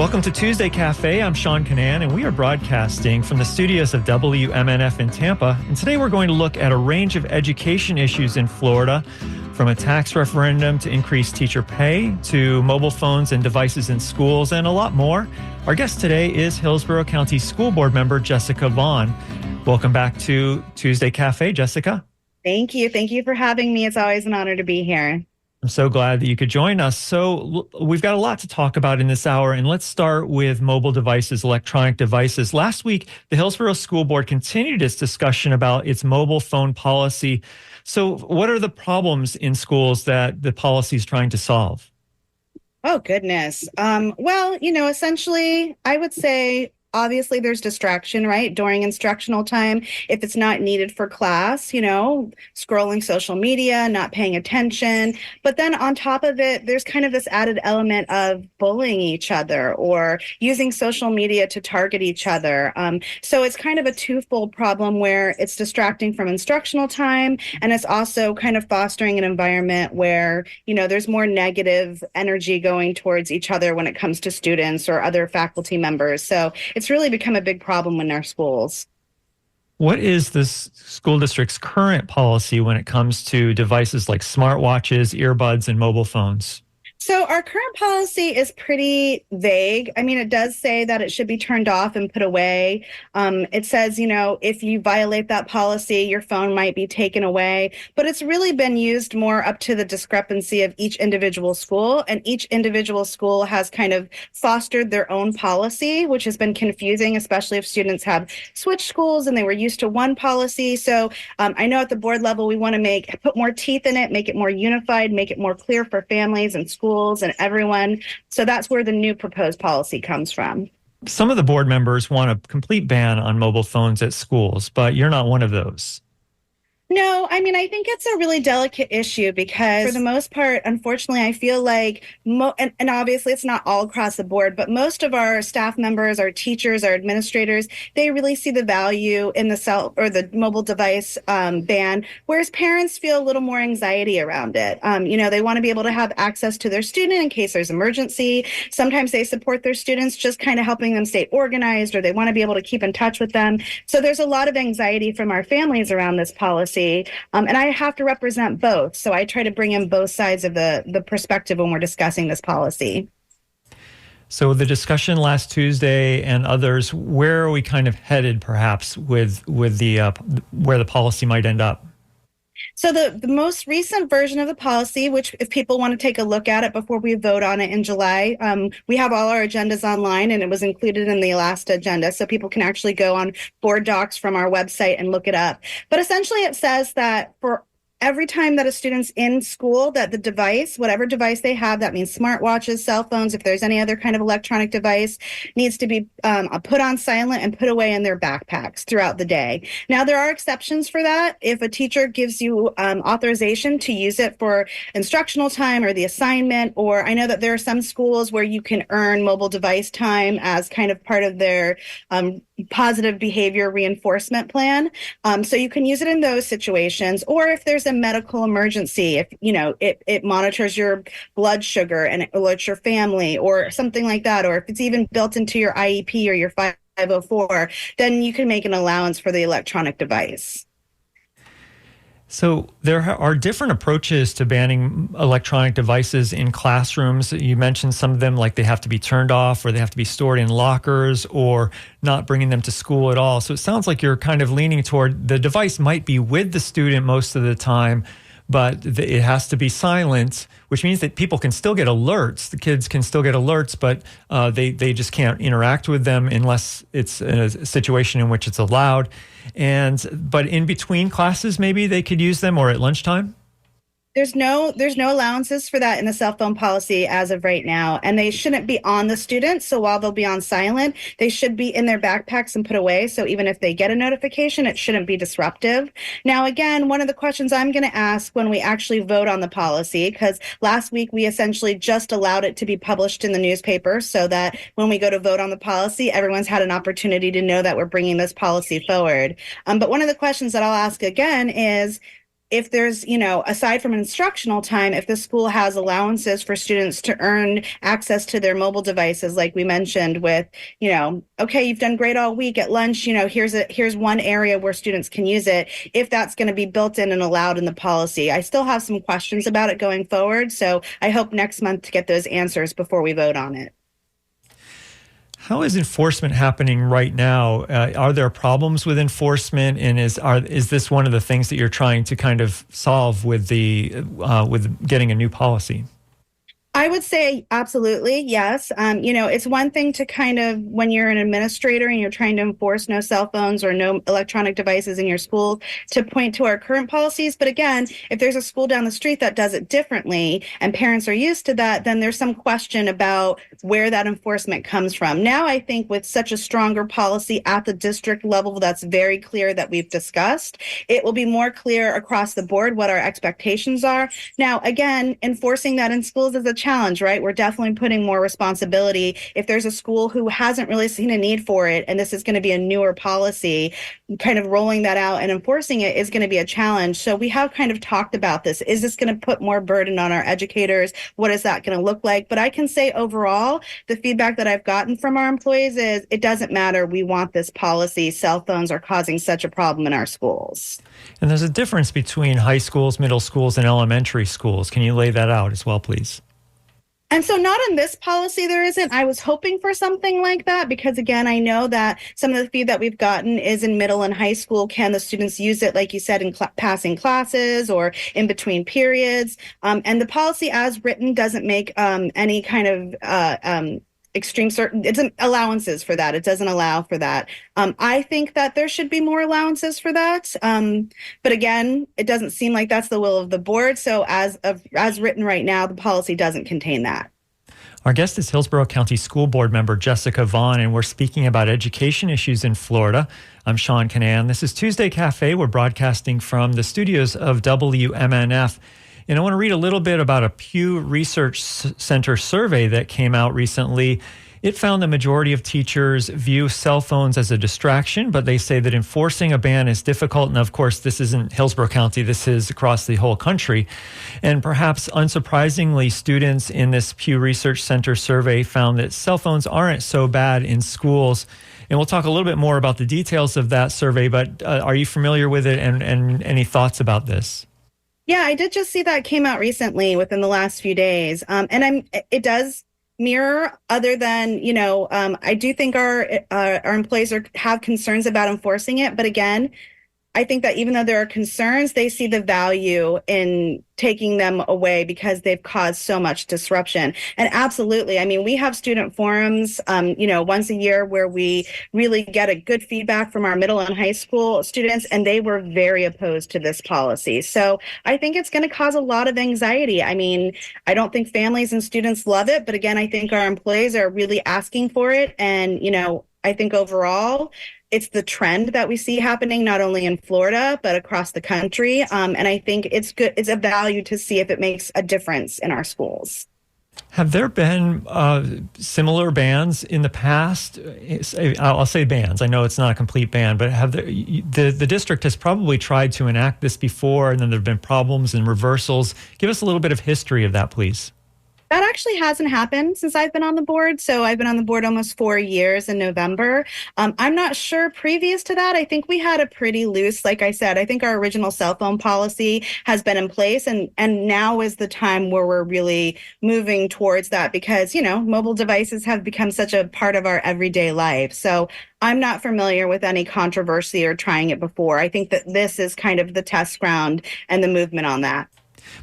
Welcome to Tuesday Cafe. I'm Sean Canan, and we are broadcasting from the studios of WMNF in Tampa. And today we're going to look at a range of education issues in Florida, from a tax referendum to increased teacher pay to mobile phones and devices in schools, and a lot more. Our guest today is Hillsborough County School Board member Jessica Vaughn. Welcome back to Tuesday Cafe, Jessica. Thank you. Thank you for having me. It's always an honor to be here. I'm so glad that you could join us. So we've got a lot to talk about in this hour, and let's start with mobile devices, electronic devices. Last week, the Hillsborough School Board continued its discussion about its mobile phone policy. So what are the problems in schools that the policy is trying to solve? Oh, goodness. Well, essentially, I would say, obviously, there's distraction, right? During instructional time, if it's not needed for class, scrolling social media, not paying attention. But then on top of it, there's kind of this added element of bullying each other or using social media to target each other. So it's kind of a twofold problem where it's distracting from instructional time, and it's also kind of fostering an environment where, there's more negative energy going towards each other when it comes to students or other faculty members. So it's really become a big problem in our schools. What is this school district's current policy when it comes to devices like smartwatches, earbuds, and mobile phones? So our current policy is pretty vague. I mean, it does say that it should be turned off and put away. It says, if you violate that policy, your phone might be taken away. But it's really been used more up to the discrepancy of each individual school. And each individual school has kind of fostered their own policy, which has been confusing, especially if students have switched schools and they were used to one policy. So I know at the board level, we want to put more teeth in it, make it more unified, make it more clear for families and schools and everyone. So that's where the new proposed policy comes from. Some of the board members want a complete ban on mobile phones at schools, but you're not one of those. No, I mean, I think it's a really delicate issue because for the most part, unfortunately, I feel like, and obviously it's not all across the board, but most of our staff members, our teachers, our administrators, they really see the value in the mobile device ban, whereas parents feel a little more anxiety around it. They want to be able to have access to their student in case there's emergency. Sometimes they support their students just kind of helping them stay organized, or they want to be able to keep in touch with them. So there's a lot of anxiety from our families around this policy. And I have to represent both. So I try to bring in both sides of the perspective when we're discussing this policy. So the discussion last Tuesday and others, where are we kind of headed perhaps with the where the policy might end up? So the most recent version of the policy, which if people want to take a look at it before we vote on it in July, we have all our agendas online, and it was included in the last agenda. So people can actually go on board docs from our website and look it up. But essentially it says that for every time that a student's in school, that the device, whatever device they have, that means smartwatches, cell phones, if there's any other kind of electronic device, needs to be put on silent and put away in their backpacks throughout the day. Now, there are exceptions for that. If a teacher gives you authorization to use it for instructional time or the assignment, or I know that there are some schools where you can earn mobile device time as kind of part of their positive behavior reinforcement plan. So you can use it in those situations, or if there's a medical emergency, if it monitors your blood sugar and it alerts your family or something like that, or if it's even built into your IEP or your 504, then you can make an allowance for the electronic device. So there are different approaches to banning electronic devices in classrooms. You mentioned some of them, like they have to be turned off, or they have to be stored in lockers, or not bringing them to school at all. So it sounds like you're kind of leaning toward the device might be with the student most of the time, but it has to be silent, which means that people can still get alerts. The kids can still get alerts, but they just can't interact with them unless it's a situation in which it's allowed. But in between classes, maybe they could use them, or at lunchtime? There's no allowances for that in the cell phone policy as of right now, and they shouldn't be on the students. So while they'll be on silent, they should be in their backpacks and put away. So even if they get a notification, it shouldn't be disruptive. Now, again, one of the questions I'm going to ask when we actually vote on the policy, because last week we essentially just allowed it to be published in the newspaper so that when we go to vote on the policy, everyone's had an opportunity to know that we're bringing this policy forward. But one of the questions that I'll ask again is, if there's, aside from instructional time, if the school has allowances for students to earn access to their mobile devices, like we mentioned with, okay, you've done great all week at lunch, here's one area where students can use it, if that's going to be built in and allowed in the policy. I still have some questions about it going forward, so I hope next month to get those answers before we vote on it. How is enforcement happening right now? Are there problems with enforcement, and is this one of the things that you're trying to kind of solve with with getting a new policy? I would say absolutely, yes. It's one thing to kind of, when you're an administrator and you're trying to enforce no cell phones or no electronic devices in your school, to point to our current policies. But again, if there's a school down the street that does it differently and parents are used to that, then there's some question about where that enforcement comes from. Now, I think with such a stronger policy at the district level that's very clear that we've discussed, it will be more clear across the board what our expectations are. Now, again, enforcing that in schools is a challenge, right? We're definitely putting more responsibility. If there's a school who hasn't really seen a need for it, and this is going to be a newer policy, kind of rolling that out and enforcing it is going to be a challenge. So we have kind of talked about this. Is this going to put more burden on our educators? What is that going to look like? But I can say overall, the feedback that I've gotten from our employees is it doesn't matter. We want this policy. Cell phones are causing such a problem in our schools. And there's a difference between high schools, middle schools, and elementary schools. Can you lay that out as well, please? And so not in this policy, there isn't. I was hoping for something like that because, again, I know that some of the feedback we've gotten is in middle and high school. Can the students use it, like you said, in passing classes or in between periods? And the policy as written doesn't make any kind of extreme certain, it's allowances for that. It doesn't allow for that. I think that there should be more allowances for that. But again, it doesn't seem like that's the will of the board. So as written right now, the policy doesn't contain that. Our guest is Hillsborough County School Board member Jessica Vaughn, and we're speaking about education issues in Florida. I'm Sean Canan. This is Tuesday Cafe. We're broadcasting from the studios of WMNF. And I want to read a little bit about a Pew Research Center survey that came out recently. It found the majority of teachers view cell phones as a distraction, but they say that enforcing a ban is difficult. And of course, this isn't Hillsborough County, this is across the whole country. And perhaps unsurprisingly, students in this Pew Research Center survey found that cell phones aren't so bad in schools. And we'll talk a little bit more about the details of that survey, but are you familiar with it and any thoughts about this? Yeah, I did just see that came out recently within the last few days. It does mirror other than, I do think our employees have concerns about enforcing it. But again, I think that even though there are concerns, they see the value in taking them away because they've caused so much disruption. And absolutely, I mean, we have student forums, once a year where we really get a good feedback from our middle and high school students, and they were very opposed to this policy. So I think it's going to cause a lot of anxiety. I mean, I don't think families and students love it, but again, I think our employees are really asking for it. And, I think overall, it's the trend that we see happening not only in Florida, but across the country. And I think it's good. It's a value to see if it makes a difference in our schools. Have there been similar bans in the past? I'll say bans. I know it's not a complete ban, but the district has probably tried to enact this before, and then there have been problems and reversals. Give us a little bit of history of that, please. That actually hasn't happened since I've been on the board. So I've been on the board almost 4 years in November. I'm not sure previous to that. I think we had a pretty loose, like I said, I think our original cell phone policy has been in place. And now is the time where we're really moving towards that because, mobile devices have become such a part of our everyday life. So I'm not familiar with any controversy or trying it before. I think that this is kind of the test ground and the movement on that.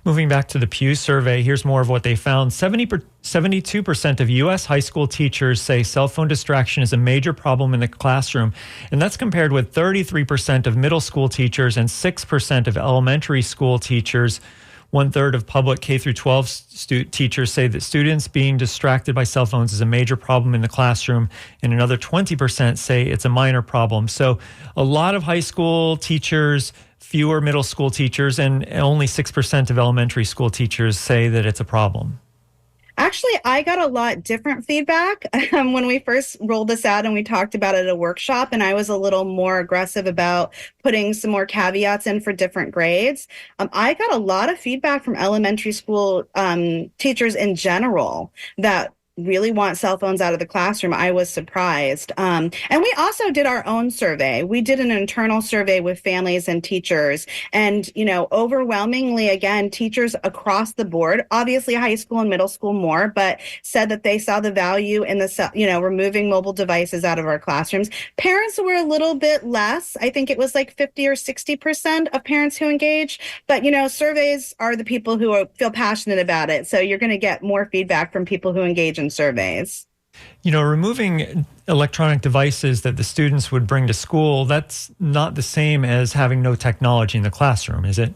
Moving back to the Pew survey, here's more of what they found. 72% of U.S. high school teachers say cell phone distraction is a major problem in the classroom, and that's compared with 33% of middle school teachers and 6% of elementary school teachers. 1/3 of public K through 12 teachers say that students being distracted by cell phones is a major problem in the classroom, and another 20% say it's a minor problem. So a lot of high school teachers, fewer middle school teachers, and only 6% of elementary school teachers say that it's a problem. Actually, I got a lot different feedback when we first rolled this out and we talked about it at a workshop, and I was a little more aggressive about putting some more caveats in for different grades. I got a lot of feedback from elementary school teachers in general that really want cell phones out of the classroom. I was surprised. And we also did our own survey. We did an internal survey with families and teachers. And, overwhelmingly, again, teachers across the board, obviously high school and middle school more, but said that they saw the value in removing mobile devices out of our classrooms. Parents were a little bit less. I think it was like 50 or 60% of parents who engage. But, surveys are the people who feel passionate about it. So you're going to get more feedback from people who engage in surveys. Removing electronic devices that the students would bring to school, that's not the same as having no technology in the classroom, is it?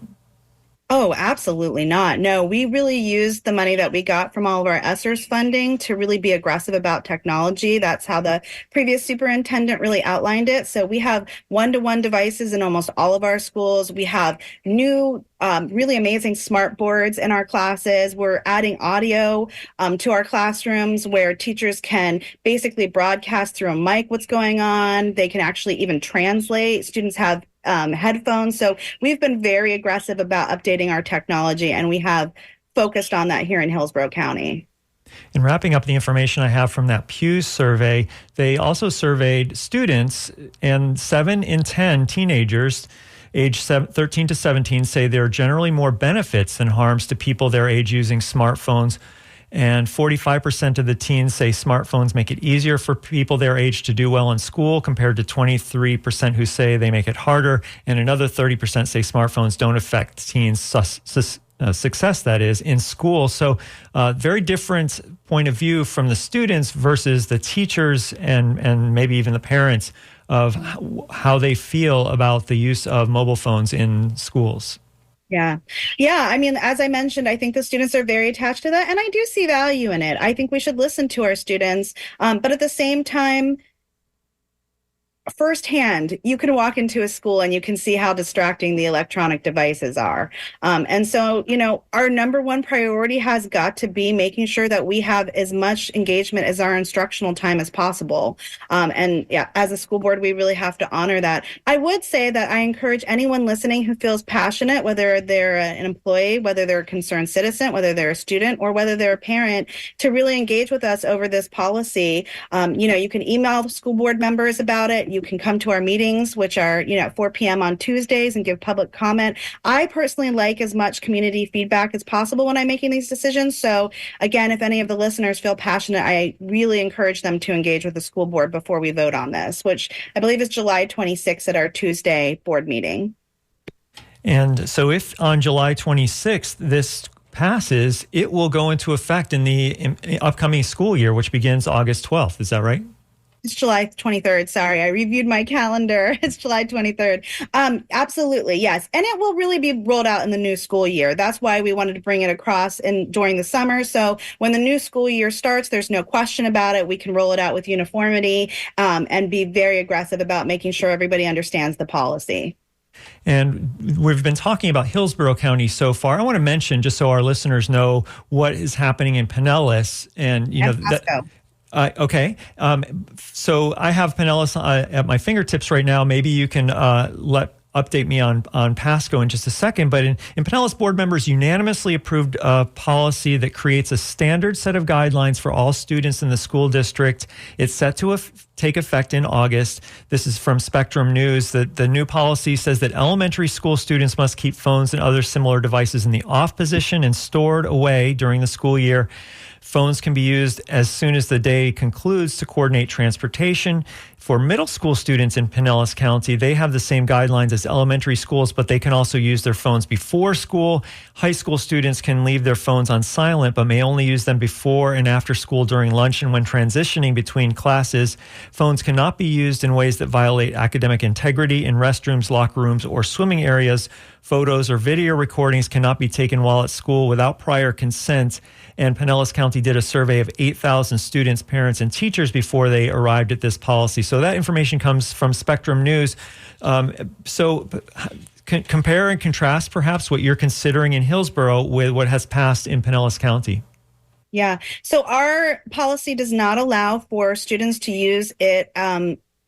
Oh, absolutely not. No, we really used the money that we got from all of our ESSERS funding to really be aggressive about technology. That's how the previous superintendent really outlined it. So we have one-to-one devices in almost all of our schools. We have new really amazing smart boards in our classes. We're adding audio to our classrooms where teachers can basically broadcast through a mic what's going on. They can actually even translate. Students have headphones. So we've been very aggressive about updating our technology, and we have focused on that here in Hillsborough County. In wrapping up the information I have from that Pew survey, they also surveyed students, and 7 in 10 teenagers age 13 to 17 say there are generally more benefits than harms to people their age using smartphones. And 45% of the teens say smartphones make it easier for people their age to do well in school, compared to 23% who say they make it harder. And another 30% say smartphones don't affect teens' success, that is, in school. So very different point of view from the students versus the teachers and maybe even the parents of how they feel about the use of mobile phones in schools. Yeah. I mean, as I mentioned, I think the students are very attached to that, and I do see value in it. I think we should listen to our students. But at the same time, firsthand, you can walk into a school and you can see how distracting the electronic devices are. And so, our number one priority has got to be making sure that we have as much engagement as our instructional time as possible. And yeah, as a school board, we really have to honor that. I would say that I encourage anyone listening who feels passionate, whether they're an employee, whether they're a concerned citizen, whether they're a student, or whether they're a parent, to really engage with us over this policy. You can email school board members about it. You can come to our meetings, which are, at 4 p.m. on Tuesdays, and give public comment. I personally like as much community feedback as possible when I'm making these decisions. So again, if any of the listeners feel passionate, I really encourage them to engage with the school board before we vote on this, which I believe is July 26th at our Tuesday board meeting. And so if on July 26th this passes, it will go into effect in the upcoming school year, which begins August 12th. Is that right? It's July 23rd. Sorry, I reviewed my calendar. It's July 23rd. Absolutely, yes. And it will really be rolled out in the new school year. That's why we wanted to bring it across during the summer. So when the new school year starts, there's no question about it. We can roll it out with uniformity and be very aggressive about making sure everybody understands the policy. And we've been talking about Hillsborough County so far. I want to mention, just so our listeners know, what is happening in Pinellas. And, okay. So I have Pinellas at my fingertips right now. Maybe you can update me on Pasco in just a second. But in Pinellas, board members unanimously approved a policy that creates a standard set of guidelines for all students in the school district. It's set to take effect in August. This is from Spectrum News. The new policy says that elementary school students must keep phones and other similar devices in the off position and stored away during the school year. Phones can be used as soon as the day concludes to coordinate transportation. For middle school students in Pinellas County, they have the same guidelines as elementary schools, but they can also use their phones before school. High school students can leave their phones on silent, but may only use them before and after school during lunch and when transitioning between classes. Phones cannot be used in ways that violate academic integrity in restrooms, locker rooms, or swimming areas. Photos or video recordings cannot be taken while at school without prior consent. And Pinellas County did a survey of 8,000 students, parents, and teachers before they arrived at this policy. So that information comes from Spectrum News. Compare and contrast perhaps what you're considering in Hillsborough with what has passed in Pinellas County. Yeah. So our policy does not allow for students to use it,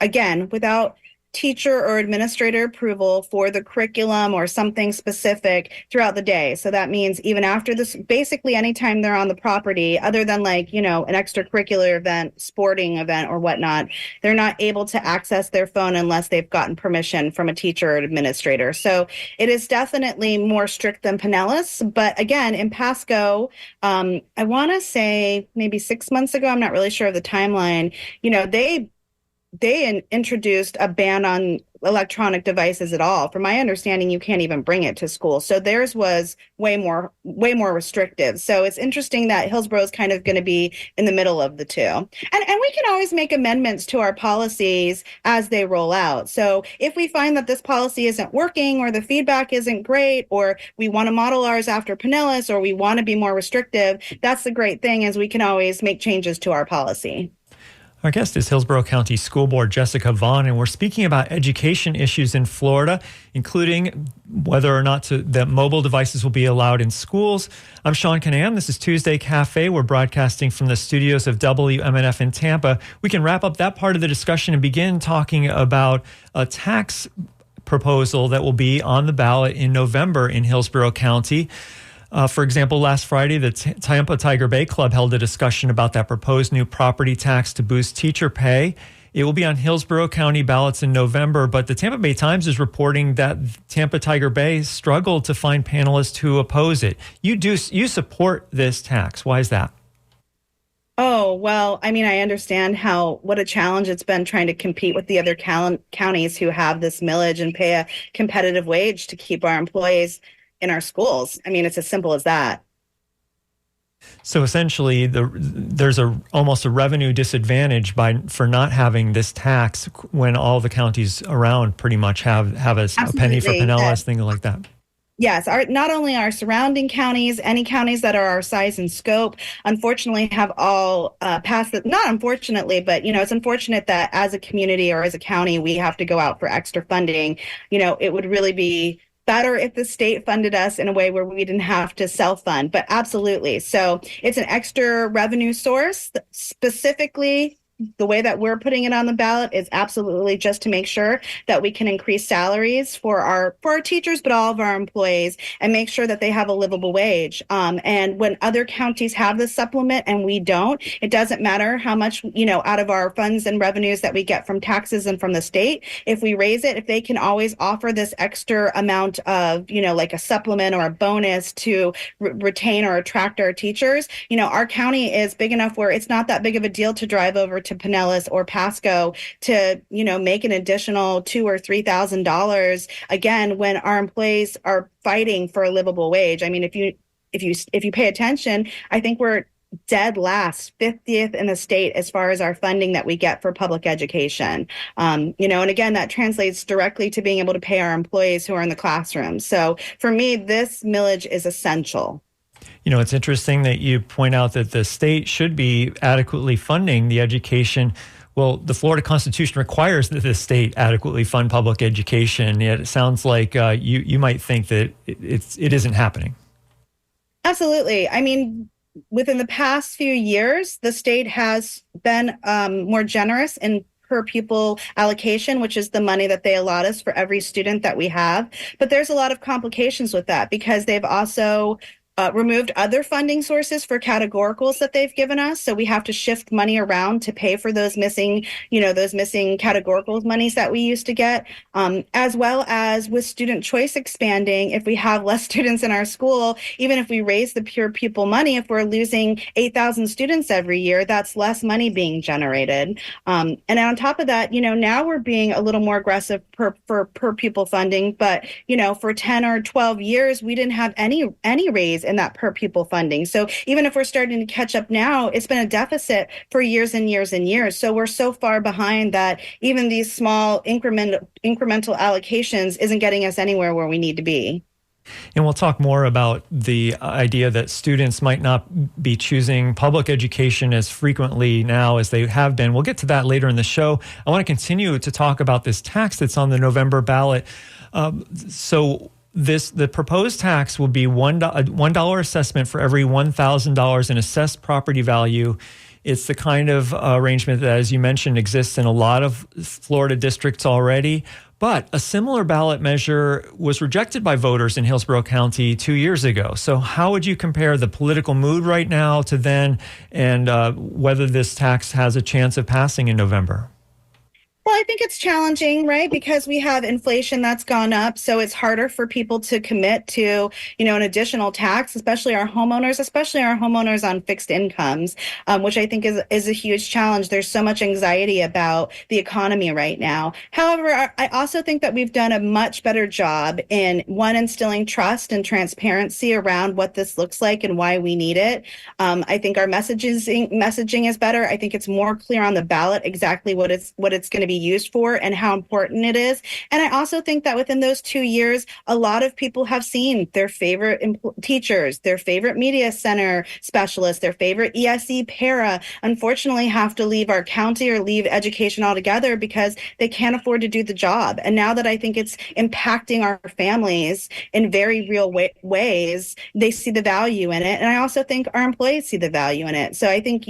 again, without teacher or administrator approval for the curriculum or something specific throughout the day. So that means even after this, basically anytime they're on the property, other than like, an extracurricular event, sporting event or whatnot, they're not able to access their phone unless they've gotten permission from a teacher or administrator. So it is definitely more strict than Pinellas. But again, in Pasco, I want to say maybe 6 months ago, I'm not really sure of the timeline, they introduced a ban on electronic devices at all. From my understanding, you can't even bring it to school. So theirs was way more restrictive. So it's interesting that Hillsborough is kind of going to be in the middle of the two. And we can always make amendments to our policies as they roll out. So if we find that this policy isn't working or the feedback isn't great, or we want to model ours after Pinellas, or we want to be more restrictive, that's the great thing is we can always make changes to our policy. Our guest is Hillsborough County School Board Jessica Vaughn, and we're speaking about education issues in Florida, including whether or not that mobile devices will be allowed in schools. I'm Sean Canam. This is Tuesday Cafe. We're broadcasting from the studios of WMNF in Tampa. We can wrap up that part of the discussion and begin talking about a tax proposal that will be on the ballot in November in Hillsborough County. For example, last Friday, the Tampa Tiger Bay Club held a discussion about that proposed new property tax to boost teacher pay. It will be on Hillsborough County ballots in November, but the Tampa Bay Times is reporting that Tampa Tiger Bay struggled to find panelists who oppose it. You support this tax. Why is that? Oh, well, I mean, I understand what a challenge it's been trying to compete with the other counties who have this millage and pay a competitive wage to keep our employees in our schools. I mean, it's as simple as that. So essentially, there's almost a revenue disadvantage for not having this tax when all the counties around pretty much have a penny for Pinellas, things like that. Yes, not only our surrounding counties, any counties that are our size and scope, unfortunately have all passed it. Not unfortunately, but it's unfortunate that as a community or as a county, we have to go out for extra funding. It would really be better if the state funded us in a way where we didn't have to self-fund, but absolutely. So it's an extra revenue source. Specifically, the way that we're putting it on the ballot is absolutely just to make sure that we can increase salaries for our teachers, but all of our employees, and make sure that they have a livable wage. And when other counties have this supplement and we don't, it doesn't matter how much, out of our funds and revenues that we get from taxes and from the state. If we raise it, if they can always offer this extra amount of, like a supplement or a bonus to retain or attract our teachers, our county is big enough where it's not that big of a deal to drive over to Pinellas or Pasco to, make an additional $2,000 or $3,000 again when our employees are fighting for a livable wage. I mean, if you pay attention, I think we're dead last, 50th in the state as far as our funding that we get for public education. And again, that translates directly to being able to pay our employees who are in the classroom. So for me, this millage is essential. It's interesting that you point out that the state should be adequately funding the education. Well, the Florida Constitution requires that the state adequately fund public education. Yet it sounds like you might think that it isn't happening. Absolutely. I mean, within the past few years, the state has been more generous in per pupil allocation, which is the money that they allot us for every student that we have. But there's a lot of complications with that because they've also removed other funding sources for categoricals that they've given us. So we have to shift money around to pay for those missing categoricals monies that we used to get, as well as with student choice expanding. If we have less students in our school, even if we raise the pure pupil money, if we're losing 8,000 students every year, that's less money being generated. And on top of that, now we're being a little more aggressive per pupil funding. But, for 10 or 12 years, we didn't have any raise in that per pupil funding. So even if we're starting to catch up now, it's been a deficit for years and years and years. So we're so far behind that even these small incremental allocations isn't getting us anywhere where we need to be. And we'll talk more about the idea that students might not be choosing public education as frequently now as they have been. We'll get to that later in the show. I want to continue to talk about this tax that's on the November ballot. So the proposed tax will be $1 assessment for every $1,000 in assessed property value. It's the kind of arrangement that, as you mentioned, exists in a lot of Florida districts already. But a similar ballot measure was rejected by voters in Hillsborough County 2 years ago. So how would you compare the political mood right now to then, and whether this tax has a chance of passing in November? Well, I think it's challenging, right? Because we have inflation that's gone up. So it's harder for people to commit to, an additional tax, especially our homeowners on fixed incomes, which I think is a huge challenge. There's so much anxiety about the economy right now. However, I also think that we've done a much better job in instilling trust and transparency around what this looks like and why we need it. I think our messaging is better. I think it's more clear on the ballot exactly what it's going to be used for and how important it is. And I also think that within those 2 years, a lot of people have seen their favorite teachers, their favorite media center specialists, their favorite ESE para, unfortunately have to leave our county or leave education altogether because they can't afford to do the job. And now that I think it's impacting our families in very real ways, they see the value in it. And I also think our employees see the value in it. So I think,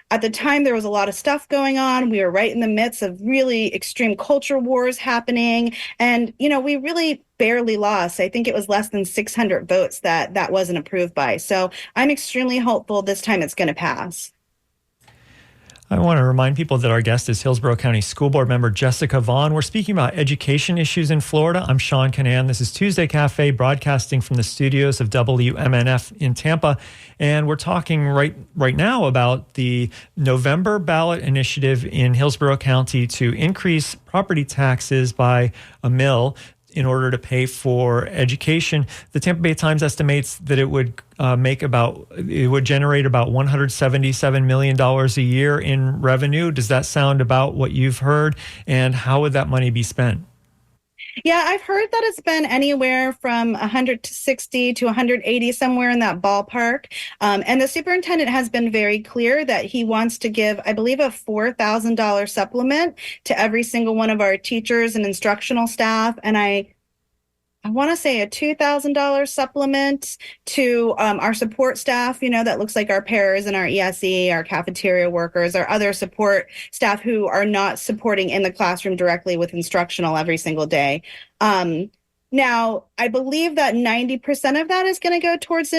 at the time, there was a lot of stuff going on. We were right in the midst of really extreme culture wars happening. And, we really barely lost. I think it was less than 600 votes that wasn't approved by. So I'm extremely hopeful this time it's going to pass. I want to remind people that our guest is Hillsborough County School Board member Jessica Vaughn. We're speaking about education issues in Florida. I'm Sean Canan. This is Tuesday Cafe, broadcasting from the studios of WMNF in Tampa. And we're talking right now about the November ballot initiative in Hillsborough County to increase property taxes by a mill in order to pay for education. The Tampa Bay Times estimates that it would generate about $177 million a year in revenue. Does that sound about what you've heard? And how would that money be spent? Yeah, I've heard that it's been anywhere from 160 to 180, somewhere in that ballpark. And the superintendent has been very clear that he wants to give, I believe, a $4,000 supplement to every single one of our teachers and instructional staff. And I want to say a $2,000 supplement to our support staff, that looks like our paras and our ESE, our cafeteria workers, our other support staff who are not supporting in the classroom directly with instructional every single day. Now, I believe that 90% of that is going to go towards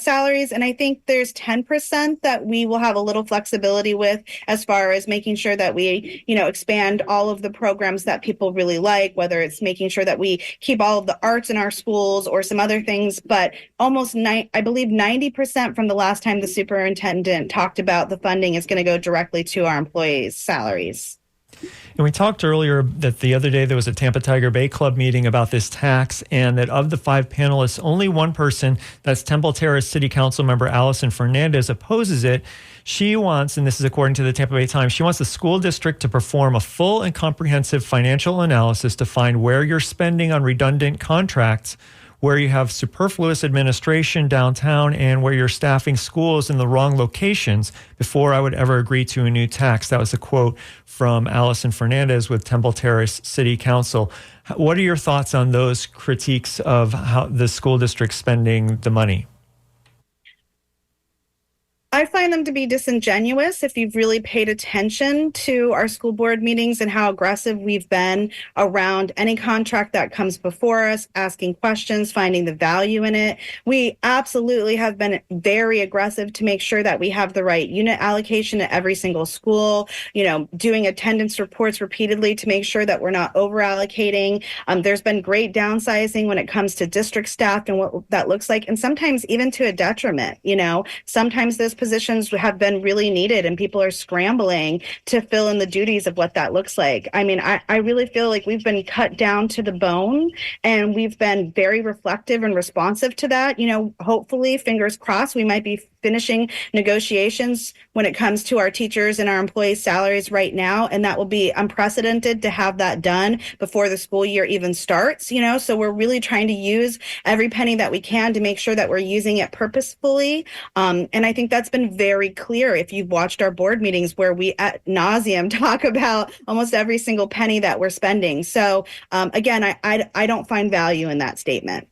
salaries, and I think there's 10% that we will have a little flexibility with as far as making sure that we, expand all of the programs that people really like, whether it's making sure that we keep all of the arts in our schools or some other things. But I believe 90% from the last time the superintendent talked about the funding is going to go directly to our employees' salaries. And we talked earlier that the other day there was a Tampa Tiger Bay Club meeting about this tax, and that of the 5 panelists, only one person, that's Temple Terrace City Council member Allison Fernandez, opposes it. She wants, and this is according to the Tampa Bay Times, she wants the school district to perform a full and comprehensive financial analysis to find where you're spending on redundant contracts, where you have superfluous administration downtown, and where you're staffing schools in the wrong locations before I would ever agree to a new tax. That was a quote from Allison Fernandez with Temple Terrace City Council. What are your thoughts on those critiques of how the school district spending the money? I find them to be disingenuous. If you've really paid attention to our school board meetings and how aggressive we've been around any contract that comes before us, asking questions, finding the value in it, we absolutely have been very aggressive to make sure that we have the right unit allocation at every single school, doing attendance reports repeatedly to make sure that we're not over allocating. There's been great downsizing when it comes to district staff and what that looks like, and sometimes even to a detriment. Sometimes those positions have been really needed and people are scrambling to fill in the duties of what that looks like. I mean, I really feel like we've been cut down to the bone, and we've been very reflective and responsive to that. Hopefully, fingers crossed, we might be finishing negotiations when it comes to our teachers and our employees' salaries right now, and that will be unprecedented to have that done before the school year even starts, so we're really trying to use every penny that we can to make sure that we're using it purposefully. And I think that's been very clear if you've watched our board meetings where we ad nauseum talk about almost every single penny that we're spending. So again, I don't find value in that statement.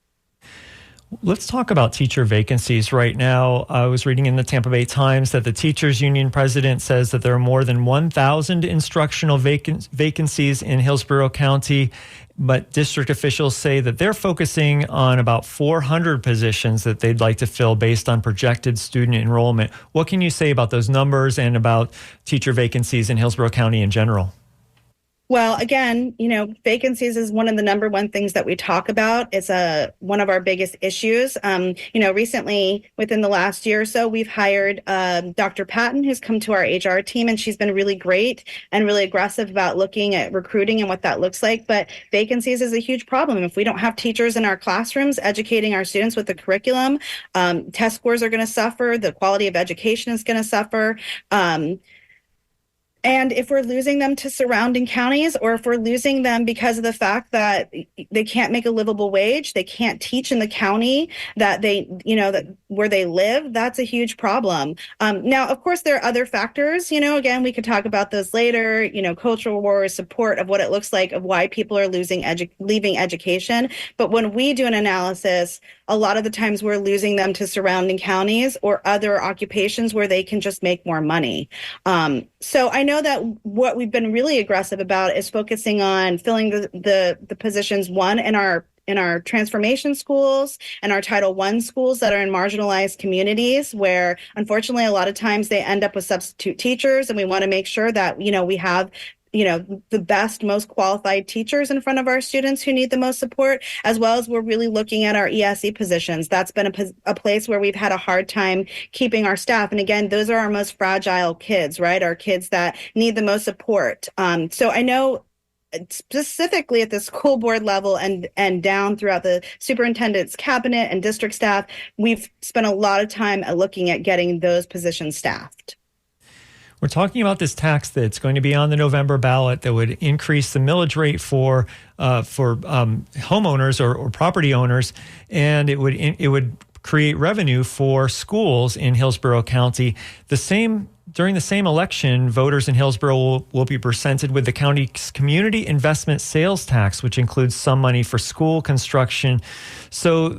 Let's talk about teacher vacancies right now. I was reading in the Tampa Bay Times that the teachers union president says that there are more than 1,000 instructional vacancies in Hillsborough County, but district officials say that they're focusing on about 400 positions that they'd like to fill based on projected student enrollment. What can you say about those numbers and about teacher vacancies in Hillsborough County in general? Well, again, vacancies is one of the number one things that we talk about. It's one of our biggest issues. Recently, within the last year or so, we've hired Dr. Patton, who's come to our HR team, and she's been really great and really aggressive about looking at recruiting and what that looks like. But vacancies is a huge problem. If we don't have teachers in our classrooms educating our students with the curriculum, test scores are going to suffer. The quality of education is going to suffer. And if we're losing them to surrounding counties, or if we're losing them because of the fact that they can't make a livable wage, they can't teach in the county that that where they live, that's a huge problem. Now, of course, there are other factors. Again, we could talk about those later. Cultural wars, support of what it looks like of why people are leaving education. But when we do an analysis, a lot of the times we're losing them to surrounding counties or other occupations where they can just make more money. So I know that what we've been really aggressive about is focusing on filling the positions, one, in our transformation schools and our Title I schools that are in marginalized communities where, unfortunately, a lot of times they end up with substitute teachers, and we want to make sure that, we have the best, most qualified teachers in front of our students who need the most support, as well as we're really looking at our ESE positions. That's been a place where we've had a hard time keeping our staff. And again, those are our most fragile kids, right? Our kids that need the most support. So I know specifically at the school board level and down throughout the superintendent's cabinet and district staff, we've spent a lot of time looking at getting those positions staffed. We're talking about this tax that's going to be on the November ballot that would increase the millage rate for homeowners or property owners, and it would create revenue for schools in Hillsborough County. During the same election, voters in Hillsborough will be presented with the county's community investment sales tax, which includes some money for school construction. So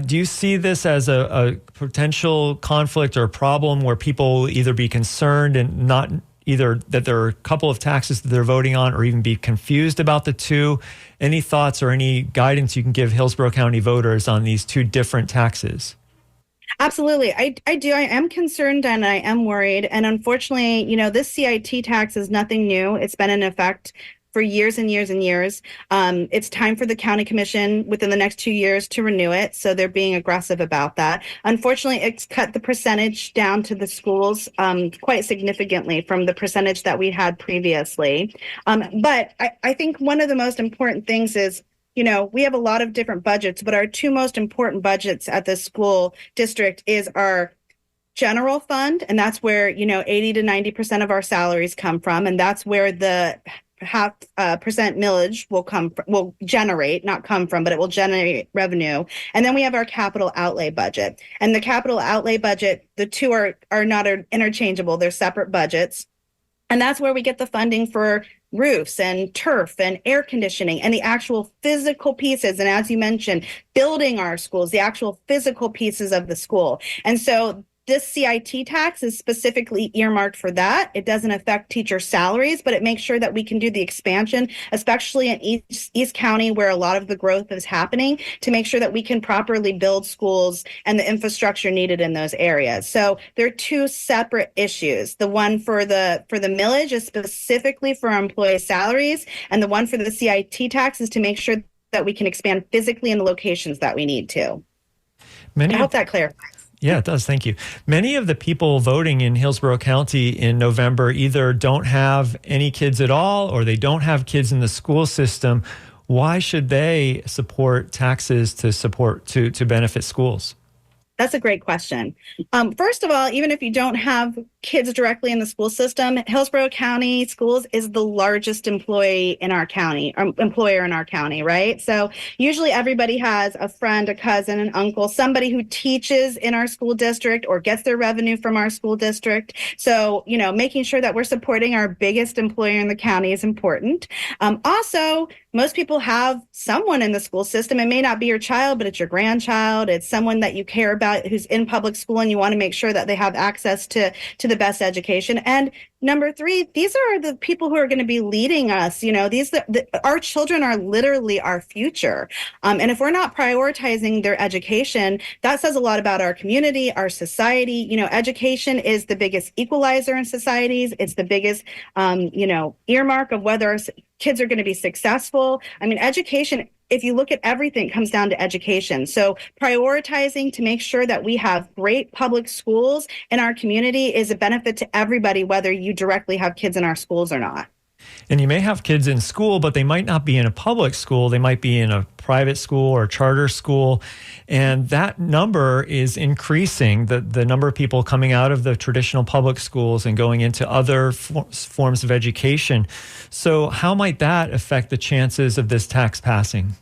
do you see this as a potential conflict or problem where people will either be concerned and not either that there are a couple of taxes that they're voting on, or even be confused about the two? Any thoughts or any guidance you can give Hillsborough County voters on these two different taxes? Absolutely. I do. I am concerned and I am worried. And unfortunately, this CIT tax is nothing new. It's been in effect for years and years and years. It's time for the county commission within the next 2 years to renew it. So they're being aggressive about that. Unfortunately, it's cut the percentage down to the schools quite significantly from the percentage that we had previously. But I think one of the most important things is, we have a lot of different budgets, but our two most important budgets at the school district is our general fund, and that's where 80 to 90% of our salaries come from, and that's where the half percent millage will generate, not come from, but it will generate revenue. And then we have our capital outlay budget, and the capital outlay budget, the two are not interchangeable; they're separate budgets, and that's where we get the funding for roofs and turf and air conditioning and the actual physical pieces. And as you mentioned, building our schools, the actual physical pieces of the school. And so this CIT tax is specifically earmarked for that. It doesn't affect teacher salaries, but it makes sure that we can do the expansion, especially in East County, where a lot of the growth is happening, to make sure that we can properly build schools and the infrastructure needed in those areas. So they're two separate issues. The one for the millage is specifically for our employee salaries, and the one for the CIT tax is to make sure that we can expand physically in the locations that we need to. I hope that clarifies. Yeah, it does. Thank you. Many of the people voting in Hillsborough County in November either don't have any kids at all, or they don't have kids in the school system. Why should they support taxes to benefit schools? That's a great question. First of all, even if you don't have kids directly in the school system, Hillsborough County Schools is the largest employer in our county, right? So usually everybody has a friend, a cousin, an uncle, somebody who teaches in our school district or gets their revenue from our school district. So, making sure that we're supporting our biggest employer in the county is important. Also, most people have someone in the school system. It may not be your child, but it's your grandchild. It's someone that you care about who's in public school, and you want to make sure that they have access to the best education. And number three, these are the people who are going to be leading us. Our children are literally our future. And if we're not prioritizing their education, that says a lot about our community, our society. Education is the biggest equalizer in societies. It's the biggest, earmark of whether our kids are going to be successful. I mean, education, if you look at everything, it comes down to education. So prioritizing to make sure that we have great public schools in our community is a benefit to everybody, whether you directly have kids in our schools or not. And you may have kids in school, but they might not be in a public school. They might be in a private school or charter school. And that number is increasing, the number of people coming out of the traditional public schools and going into other forms of education. So how might that affect the chances of this tax passing?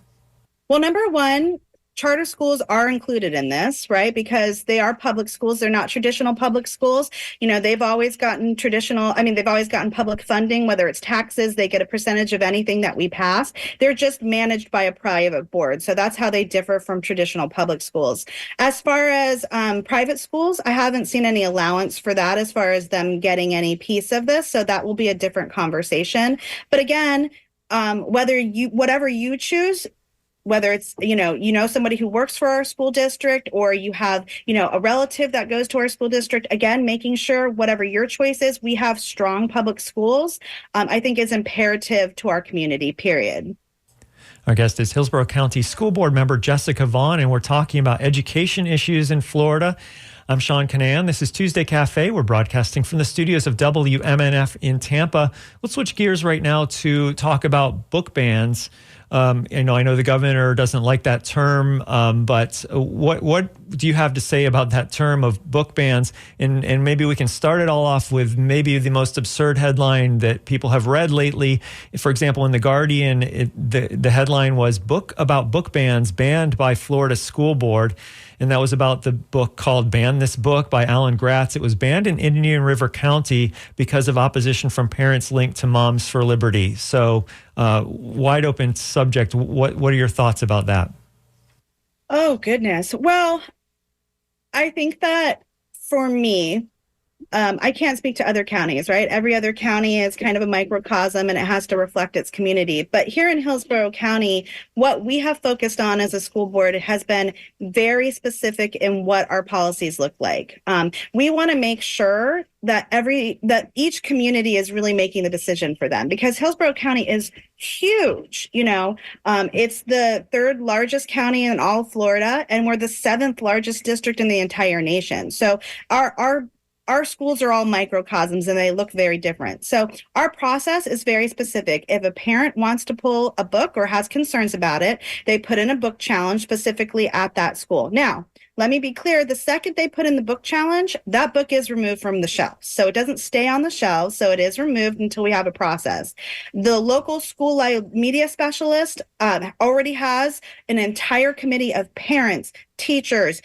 Well, number one, charter schools are included in this, right? Because they are public schools. They're not traditional public schools. They've always gotten public funding, whether it's taxes, they get a percentage of anything that we pass. They're just managed by a private board. So that's how they differ from traditional public schools. As far as private schools, I haven't seen any allowance for that as far as them getting any piece of this. So that will be a different conversation. But again, whatever you choose, whether it's, somebody who works for our school district, or you have, a relative that goes to our school district, again, making sure whatever your choice is, we have strong public schools, I think is imperative to our community, period. Our guest is Hillsborough County School Board member Jessica Vaughn, and we're talking about education issues in Florida. I'm Sean Canan. This is Tuesday Cafe. We're broadcasting from the studios of WMNF in Tampa. Let's switch gears right now to talk about book bans. I know the governor doesn't like that term, but what do you have to say about that term of book bans? And maybe we can start it all off with maybe the most absurd headline that people have read lately. For example, in The Guardian, the headline was "Book about book bans banned by Florida School Board." And that was about the book called Ban This Book by Alan Gratz. It was banned in Indian River County because of opposition from parents linked to Moms for Liberty. So wide open subject. What are your thoughts about that? Oh, goodness. Well, I think that for me, I can't speak to other counties, right? Every other county is kind of a microcosm and it has to reflect its community. But here in Hillsborough County, what we have focused on as a school board has been very specific in what our policies look like. We want to make sure that each community is really making the decision for them, because Hillsborough County is huge. It's the third largest county in all of Florida, and we're the seventh largest district in the entire nation. So our schools are all microcosms and they look very different. So our process is very specific. If a parent wants to pull a book or has concerns about it, they put in a book challenge specifically at that school. Now, let me be clear, the second they put in the book challenge, that book is removed from the shelves. So it doesn't stay on the shelves, so it is removed until we have a process. The local school media specialist already has an entire committee of parents, teachers,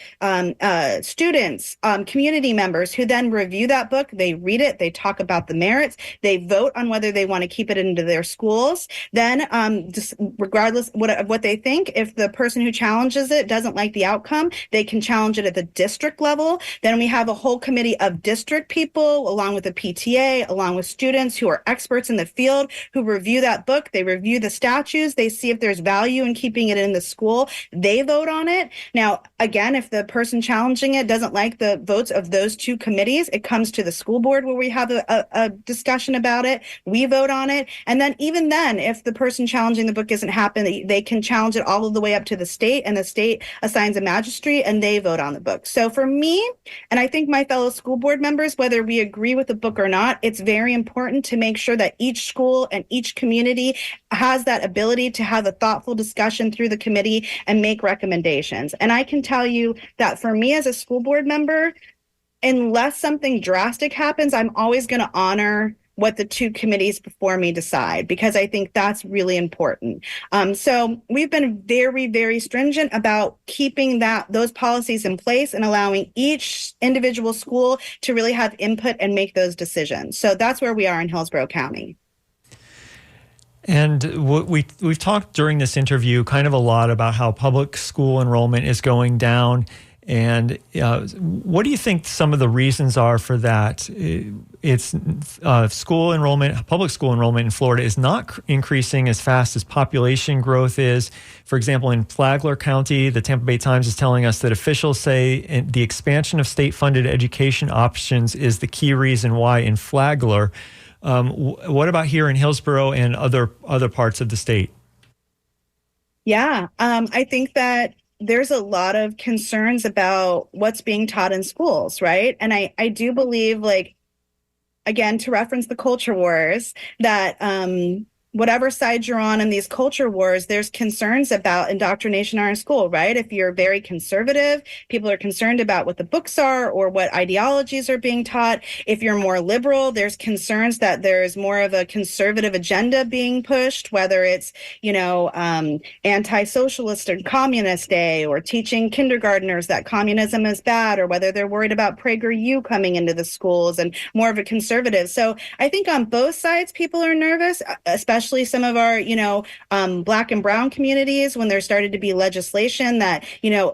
students, community members who then review that book. They read it, they talk about the merits, they vote on whether they want to keep it into their schools. Then, just regardless of what they think, if the person who challenges it doesn't like the outcome, they can challenge it at the district level. Then we have a whole committee of district people, along with the PTA, along with students who are experts in the field, who review that book. They review the statutes. They see if there's value in keeping it in the school. They vote on it. Now, again, if the person challenging it doesn't like the votes of those two committees, it comes to the school board where we have a discussion about it. We vote on it. And then even then, if the person challenging the book isn't happy, they can challenge it all the way up to the state, and the state assigns a magistrate and they vote on the book. So for me, and I think my fellow school board members, whether we agree with the book or not, it's very important to make sure that each school and each community has that ability to have a thoughtful discussion through the committee and make recommendations. And I can tell you that for me as a school board member, unless something drastic happens, I'm always going to honor what the two committees before me decide, because I think that's really important. So we've been very, very stringent about keeping those policies in place and allowing each individual school to really have input and make those decisions. So that's where we are in Hillsborough County. And we've talked during this interview kind of a lot about how public school enrollment is going down. And what do you think some of the reasons are for that? It's school enrollment, public school enrollment in Florida is not increasing as fast as population growth is. For example, in Flagler County, the Tampa Bay Times is telling us that officials say the expansion of state-funded education options is the key reason why in Flagler. What about here in Hillsborough and other parts of the state? Yeah, I think that there's a lot of concerns about what's being taught in schools, right? And I do believe, like, again, to reference the culture wars, that whatever side you're on in these culture wars, there's concerns about indoctrination in our school, right? If you're very conservative, people are concerned about what the books are or what ideologies are being taught. If you're more liberal, there's concerns that there's more of a conservative agenda being pushed, whether it's, anti-socialist and communist day, or teaching kindergartners that communism is bad, or whether they're worried about PragerU coming into the schools and more of a conservative. So I think on both sides, people are nervous, especially some of our, Black and brown communities, when there started to be legislation that,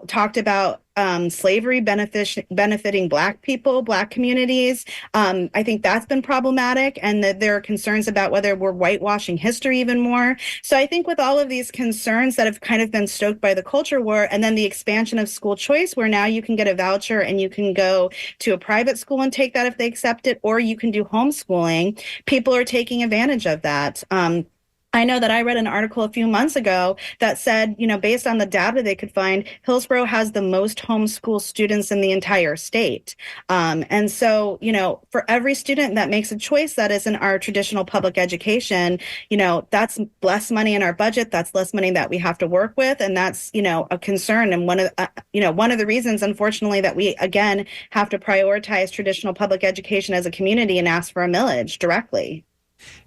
talked about slavery benefiting Black people, Black communities. I think that's been problematic, and that there are concerns about whether we're whitewashing history even more. So I think with all of these concerns that have kind of been stoked by the culture war, and then the expansion of school choice, where now you can get a voucher and you can go to a private school and take that if they accept it, or you can do homeschooling, people are taking advantage of that. I know that I read an article a few months ago that said, based on the data they could find, Hillsborough has the most homeschool students in the entire state. And so, for every student that makes a choice that isn't our traditional public education, that's less money in our budget. That's less money that we have to work with. And that's, a concern. And one of the reasons, unfortunately, that we, again, have to prioritize traditional public education as a community and ask for a millage directly.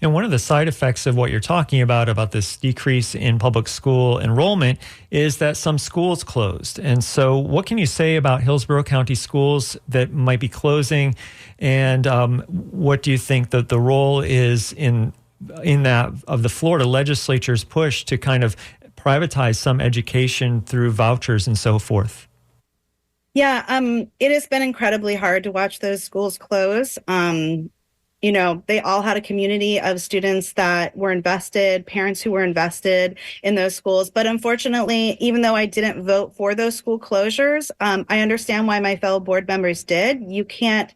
And one of the side effects of what you're talking about this decrease in public school enrollment, is that some schools closed. And so what can you say about Hillsborough County schools that might be closing? And what do you think that the role is in that of the Florida legislature's push to kind of privatize some education through vouchers and so forth? Yeah, it has been incredibly hard to watch those schools close. They all had a community of students that were invested, parents who were invested in those schools. But unfortunately, even though I didn't vote for those school closures, I understand why my fellow board members did. You can't,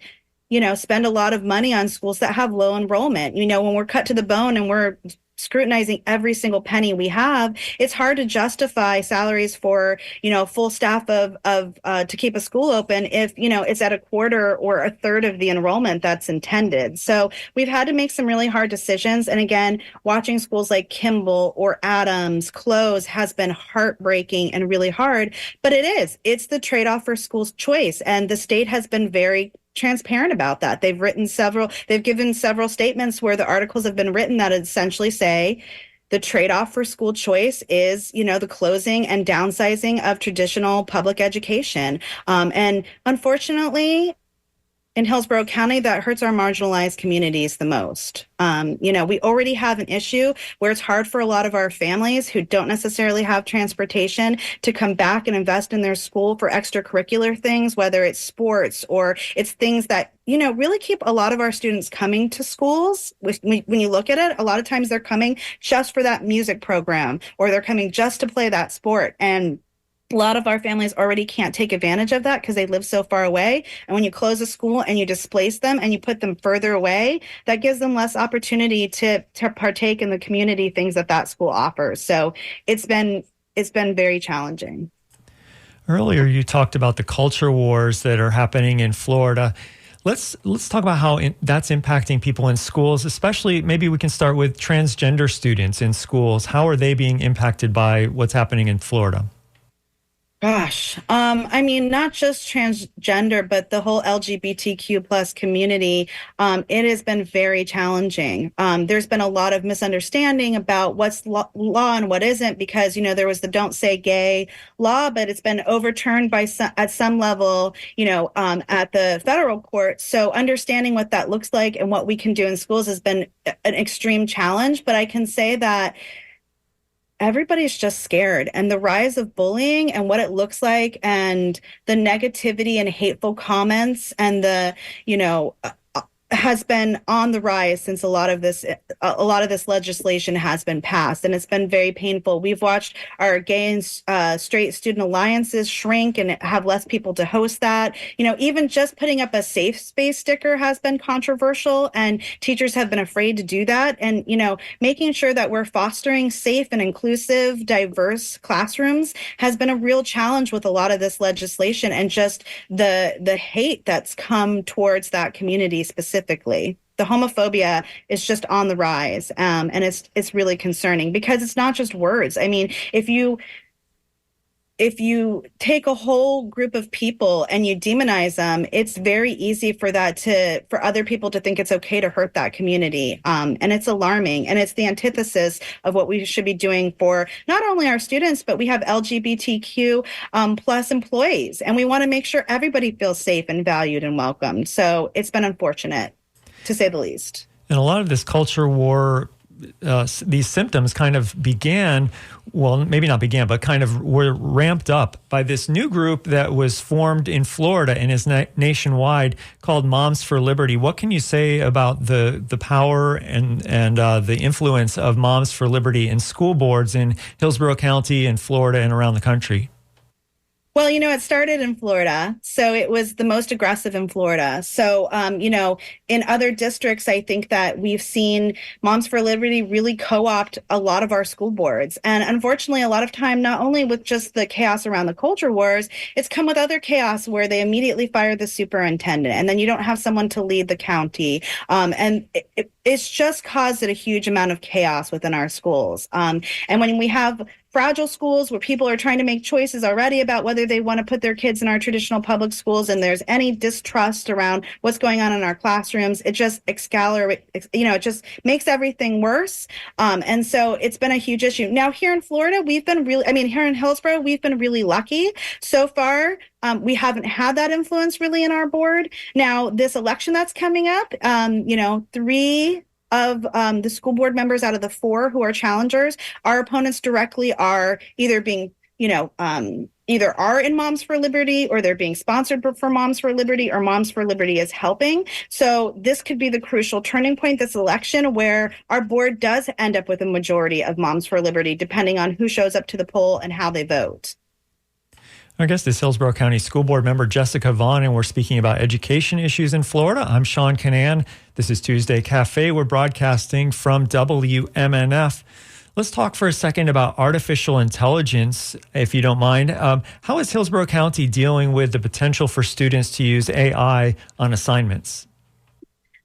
spend a lot of money on schools that have low enrollment. When we're cut to the bone and we're scrutinizing every single penny we have, it's hard to justify salaries for, full staff to keep a school open if, it's at a quarter or a third of the enrollment that's intended. So we've had to make some really hard decisions. And again, watching schools like Kimball or Adams close has been heartbreaking and really hard, but it's the trade-off for school choice. And the state has been very transparent about that. They've given several statements where the articles have been written that essentially say the trade-off for school choice is, the closing and downsizing of traditional public education. And unfortunately, in Hillsborough County, that hurts our marginalized communities the most. We already have an issue where it's hard for a lot of our families who don't necessarily have transportation to come back and invest in their school for extracurricular things, whether it's sports or it's things that, really keep a lot of our students coming to schools. When you look at it, a lot of times they're coming just for that music program, or they're coming just to play that sport. And a lot of our families already can't take advantage of that because they live so far away. And when you close a school and you displace them and you put them further away, that gives them less opportunity to partake in the community things that school offers. So it's been very challenging. Earlier, you talked about the culture wars that are happening in Florida. Let's talk about how that's impacting people in schools, especially maybe we can start with transgender students in schools. How are they being impacted by what's happening in Florida? Gosh, I mean, not just transgender, but the whole LGBTQ plus community. It has been very challenging. There's been a lot of misunderstanding about what's law and what isn't, because there was the "Don't Say Gay" law, but it's been overturned at some level, at the federal court. So understanding what that looks like and what we can do in schools has been an extreme challenge. But I can say that everybody's just scared, and the rise of bullying and what it looks like, and the negativity and hateful comments, and the has been on the rise since a lot of this legislation has been passed, and it's been very painful. We've watched our gay and straight student alliances shrink and have less people to host that. Even just putting up a safe space sticker has been controversial, and teachers have been afraid to do that. And making sure that we're fostering safe and inclusive, diverse classrooms has been a real challenge with a lot of this legislation, and just the hate that's come towards that community specifically. The homophobia is just on the rise, and it's really concerning, because it's not just words. I mean, if you take a whole group of people and you demonize them, it's very easy for other people to think it's okay to hurt that community. And it's alarming, and it's the antithesis of what we should be doing for not only our students, but we have LGBTQ plus employees, and we want to make sure everybody feels safe and valued and welcomed. So it's been unfortunate, to say the least. And a lot of this culture war, these symptoms kind of began, well, maybe not began, but kind of were ramped up by this new group that was formed in Florida and is nationwide, called Moms for Liberty. What can you say about the power and the influence of Moms for Liberty in school boards in Hillsborough County and Florida and around the country? Well, it started in Florida, so it was the most aggressive in Florida. So, in other districts, I think that we've seen Moms for Liberty really co-opt a lot of our school boards. And unfortunately, a lot of time, not only with just the chaos around the culture wars, it's come with other chaos where they immediately fire the superintendent, and then you don't have someone to lead the county. And it's just caused a huge amount of chaos within our schools. And when we have fragile schools where people are trying to make choices already about whether they want to put their kids in our traditional public schools, and there's any distrust around what's going on in our classrooms, it just it just makes everything worse. And so it's been a huge issue. Now, here in Florida, here in Hillsborough, we've been really lucky so far. We haven't had that influence really in our board. Now, this election that's coming up, 3 of the school board members out of the 4 who are challengers, our opponents directly are either being, either are in Moms for Liberty, or they're being sponsored for Moms for Liberty, or Moms for Liberty is helping. So this could be the crucial turning point this election, where our board does end up with a majority of Moms for Liberty, depending on who shows up to the poll and how they vote. Our guest is Hillsborough County School Board member Jessica Vaughn, and we're speaking about education issues in Florida. I'm Sean Canan. This is Tuesday Cafe. We're broadcasting from WMNF. Let's talk for a second about artificial intelligence, if you don't mind. How is Hillsborough County dealing with the potential for students to use AI on assignments?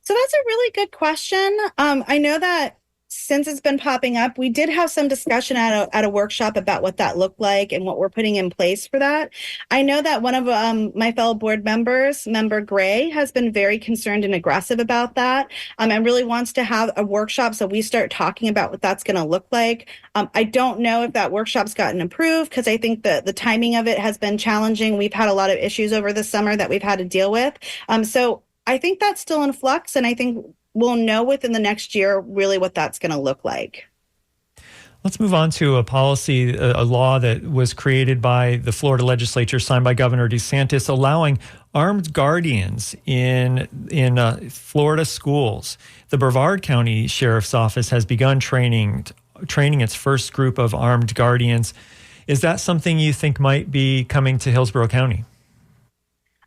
So that's a really good question. I know that since it's been popping up, we did have some discussion at a workshop about what that looked like and what we're putting in place for that. I know that one of my fellow board members, Member Gray, has been very concerned and aggressive about that, and really wants to have a workshop so we start talking about what that's going to look like. I don't know if that workshop's gotten approved, because I think the timing of it has been challenging. We've had a lot of issues over the summer that we've had to deal with. So I think that's still in flux, and I think we'll know within the next year really what that's going to look like. Let's move on to a policy, a law that was created by the Florida legislature, signed by Governor DeSantis, allowing armed guardians in Florida schools. The Brevard County Sheriff's Office has begun training its first group of armed guardians. Is that something you think might be coming to Hillsborough County?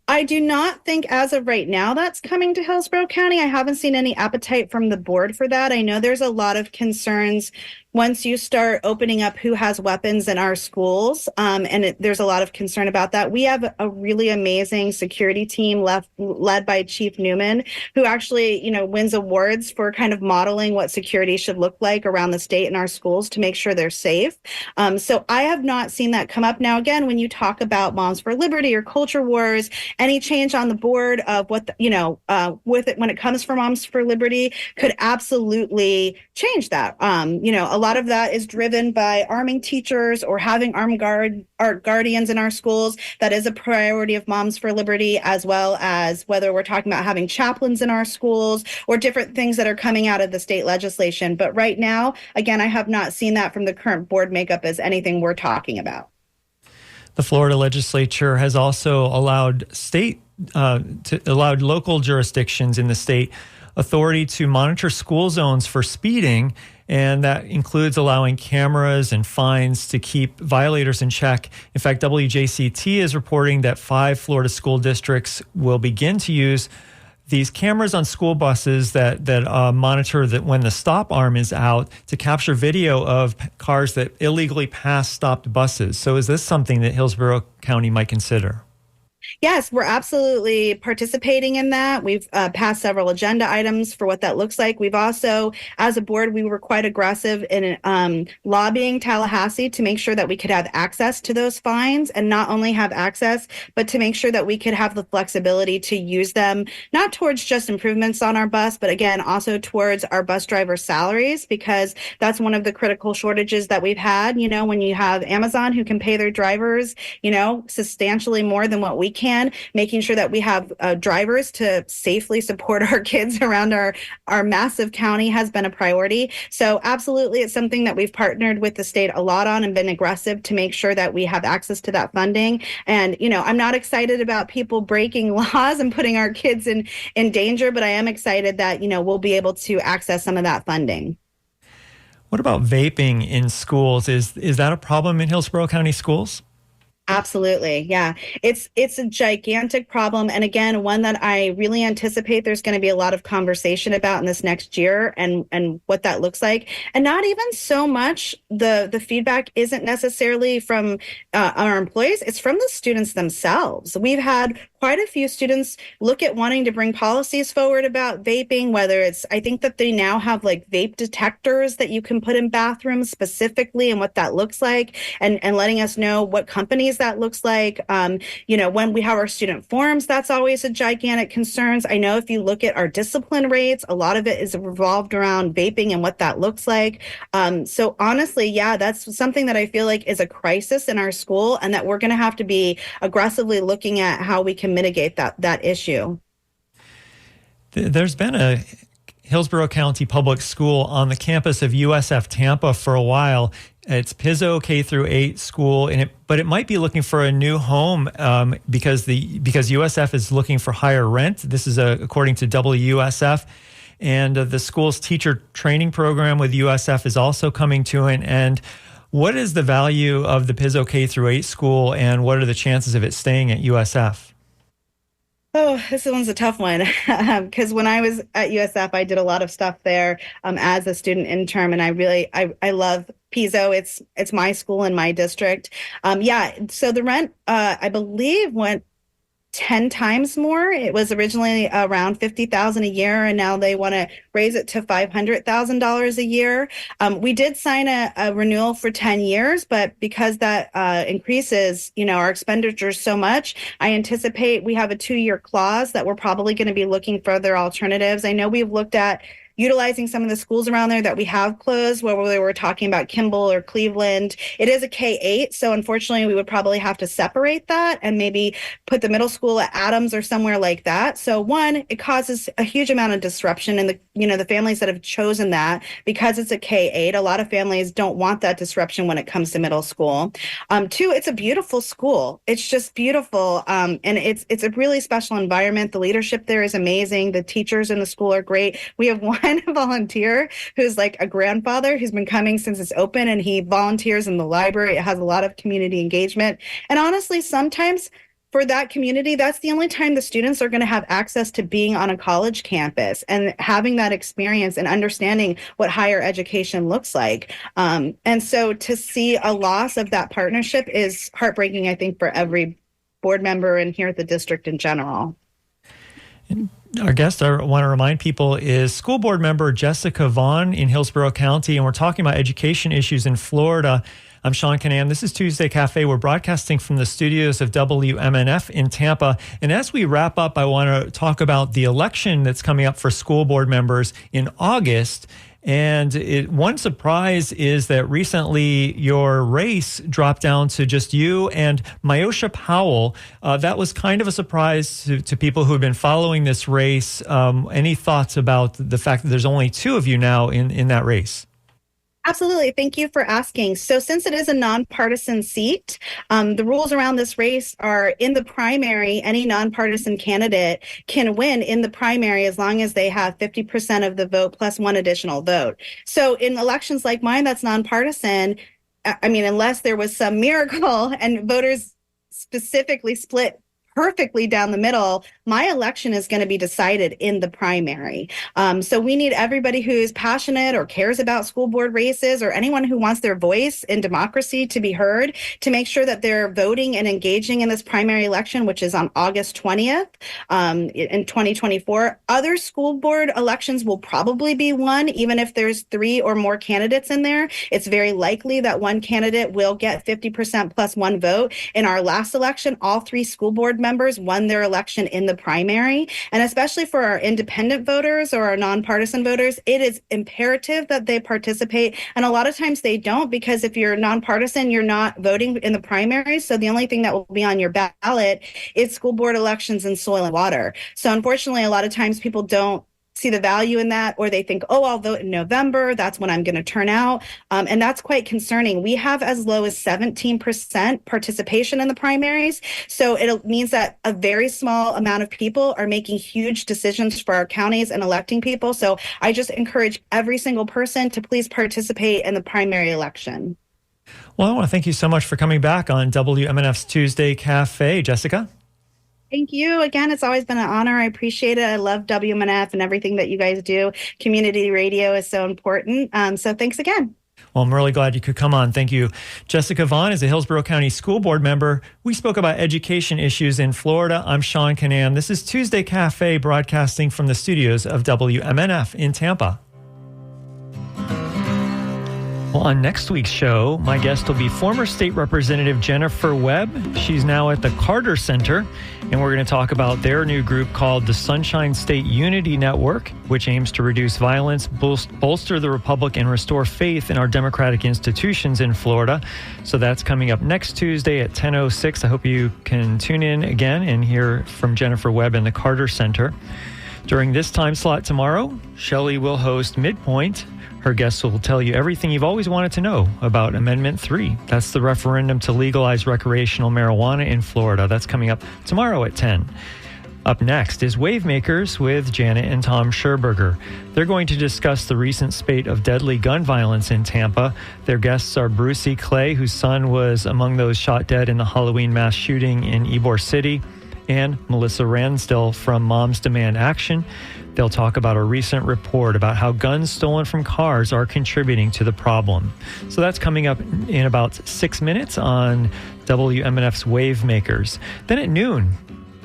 I do not think as of right now that's coming to Hillsborough County. I haven't seen any appetite from the board for that. I know there's a lot of concerns once you start opening up who has weapons in our schools, there's a lot of concern about that. We have a really amazing security team led by Chief Newman, who actually, wins awards for kind of modeling what security should look like around the state in our schools to make sure they're safe. So I have not seen that come up. Now, again, when you talk about Moms for Liberty or culture wars, any change on the board of what, with it when it comes from Moms for Liberty could absolutely change that. A lot of that is driven by arming teachers or having armed guardians in our schools. That is a priority of Moms for Liberty, as well as whether we're talking about having chaplains in our schools or different things that are coming out of the state legislation. But right now, again, I have not seen that from the current board makeup as anything we're talking about. The Florida legislature has also allowed local jurisdictions in the state authority to monitor school zones for speeding, and that includes allowing cameras and fines to keep violators in check. In fact, WJCT is reporting that 5 Florida school districts will begin to use these cameras on school buses that monitor that when the stop arm is out to capture video of cars that illegally pass stopped buses. So is this something that Hillsborough County might consider? Yes, we're absolutely participating in that. We've passed several agenda items for what that looks like. We've also, as a board, we were quite aggressive in lobbying Tallahassee to make sure that we could have access to those fines, and not only have access, but to make sure that we could have the flexibility to use them, not towards just improvements on our bus, but again, also towards our bus driver salaries, because that's one of the critical shortages that we've had. When you have Amazon who can pay their drivers, substantially more than what we can, making sure that we have drivers to safely support our kids around our massive county has been a priority. So absolutely, it's something that we've partnered with the state a lot on and been aggressive to make sure that we have access to that funding. And, I'm not excited about people breaking laws and putting our kids in danger, but I am excited that, we'll be able to access some of that funding. What about vaping in schools? Is that a problem in Hillsborough County schools? Absolutely. Yeah. It's a gigantic problem. And again, one that I really anticipate there's going to be a lot of conversation about in this next year and what that looks like. And not even so much the feedback isn't necessarily from our employees. It's from the students themselves. We've had quite a few students look at wanting to bring policies forward about vaping, whether it's, I think that they now have like vape detectors that you can put in bathrooms specifically and what that looks like, and letting us know what companies that looks like. When we have our student forums, that's always a gigantic concern. I know if you look at our discipline rates, a lot of it is revolved around vaping and what that looks like. So honestly, yeah, that's something that I feel like is a crisis in our school, and that we're going to have to be aggressively looking at how we can mitigate that issue. There's been a Hillsborough County Public School on the campus of USF Tampa for a while. It's Pizzo K-8 school, but it might be looking for a new home because USF is looking for higher rent. This is according to WUSF. And the school's teacher training program with USF is also coming to an end. What is the value of the Pizzo K-8 school, and what are the chances of it staying at USF? Oh, this one's a tough one because when I was at USF, I did a lot of stuff there as a student intern, and I love Pizzo. It's my school in my district. So the rent, I believe, went 10 times more. It was originally around $50,000 a year, and now they want to raise it to $500,000 a year. We did sign a renewal for 10 years, but because that increases, our expenditures so much, I anticipate we have a 2-year clause that we're probably going to be looking for other alternatives. I know we've looked at utilizing some of the schools around there that we have closed, where we were talking about Kimball or Cleveland. It is a K-8, so unfortunately we would probably have to separate that and maybe put the middle school at Adams or somewhere like that. So one, it causes a huge amount of disruption in the families that have chosen that, because it's a K-8. A lot of families don't want that disruption when it comes to middle school. Two, it's a beautiful school. It's just beautiful, and it's a really special environment. The leadership there is amazing. The teachers in the school are great. We have one volunteer who's like a grandfather who's been coming since it's open, and he volunteers in the library. It has a lot of community engagement. And honestly, sometimes for that community, that's the only time the students are going to have access to being on a college campus and having that experience and understanding what higher education looks like. And so to see a loss of that partnership is heartbreaking, I think, for every board member and here at the district in general. Our guest, I want to remind people, is school board member Jessica Vaughn in Hillsborough County, and we're talking about education issues in Florida. I'm Sean Canam. This is Tuesday Cafe. We're broadcasting from the studios of WMNF in Tampa. And as we wrap up, I want to talk about the election that's coming up for school board members in August. And one surprise is that recently your race dropped down to just you and Myosha Powell. That was kind of a surprise to people who have been following this race. Any thoughts about the fact that there's only two of you now in that race? Absolutely. Thank you for asking. So since it is a nonpartisan seat, the rules around this race are in the primary, any nonpartisan candidate can win in the primary as long as they have 50% of the vote plus one additional vote. So in elections like mine, that's nonpartisan. I mean, unless there was some miracle and voters specifically split perfectly down the middle, my election is going to be decided in the primary. So we need everybody who's passionate or cares about school board races or anyone who wants their voice in democracy to be heard to make sure that they're voting and engaging in this primary election, which is on August 20th in 2024. Other school board elections will probably be won, even if there's 3 or more candidates in there. It's very likely that one candidate will get 50% plus one vote. In our last election, all 3 school board members won their election in the primary. And especially for our independent voters or our nonpartisan voters, it is imperative that they participate. And a lot of times they don't, because if you're nonpartisan, you're not voting in the primary. So the only thing that will be on your ballot is school board elections and soil and water. So unfortunately, a lot of times people don't see the value in that, or they think, oh, I'll vote in November. That's when I'm going to turn out. And that's quite concerning. We have as low as 17% participation in the primaries. So it means that a very small amount of people are making huge decisions for our counties and electing people. So I just encourage every single person to please participate in the primary election. Well, I want to thank you so much for coming back on WMNF's Tuesday Cafe, Jessica. Thank you. Again, it's always been an honor. I appreciate it. I love WMNF and everything that you guys do. Community radio is so important. So thanks again. Well, I'm really glad you could come on. Thank you. Jessica Vaughn is a Hillsborough County School Board member. We spoke about education issues in Florida. I'm Sean Canam. This is Tuesday Cafe, broadcasting from the studios of WMNF in Tampa. Well, on next week's show, my guest will be former State Representative Jennifer Webb. She's now at the Carter Center, and we're going to talk about their new group called the Sunshine State Unity Network, which aims to reduce violence, bolster the republic, and restore faith in our democratic institutions in Florida. So that's coming up next Tuesday at 10:06. I hope you can tune in again and hear from Jennifer Webb in the Carter Center. During this time slot tomorrow, Shelley will host Midpoint. Her guests will tell you everything you've always wanted to know about Amendment 3. That's the referendum to legalize recreational marijuana in Florida. That's coming up tomorrow at 10. Up next is Wavemakers with Janet and Tom Scherberger. They're going to discuss the recent spate of deadly gun violence in Tampa. Their guests are Brucey Clay, whose son was among those shot dead in the Halloween mass shooting in Ybor City, and Melissa Ransdell from Moms Demand Action. They'll talk about a recent report about how guns stolen from cars are contributing to the problem. So that's coming up in about 6 minutes on WMNF's Wavemakers. Then at noon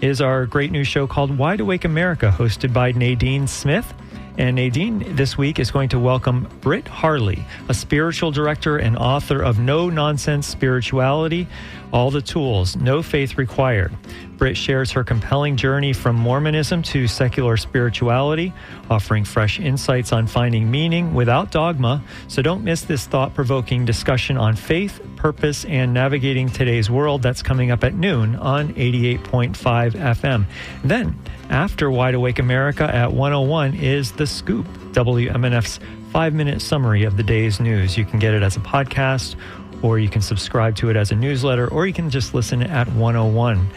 is our great new show called Wide Awake America, hosted by Nadine Smith. And Nadine this week is going to welcome Britt Harley, a spiritual director and author of No Nonsense Spirituality, All the Tools, No Faith Required. Britt shares her compelling journey from Mormonism to secular spirituality, offering fresh insights on finding meaning without dogma. So don't miss this thought-provoking discussion on faith, purpose, and navigating today's world. That's coming up at noon on 88.5 FM. Then, after Wide Awake America at 101 is The Scoop, WMNF's 5-minute summary of the day's news. You can get it as a podcast, or you can subscribe to it as a newsletter, or you can just listen at 101.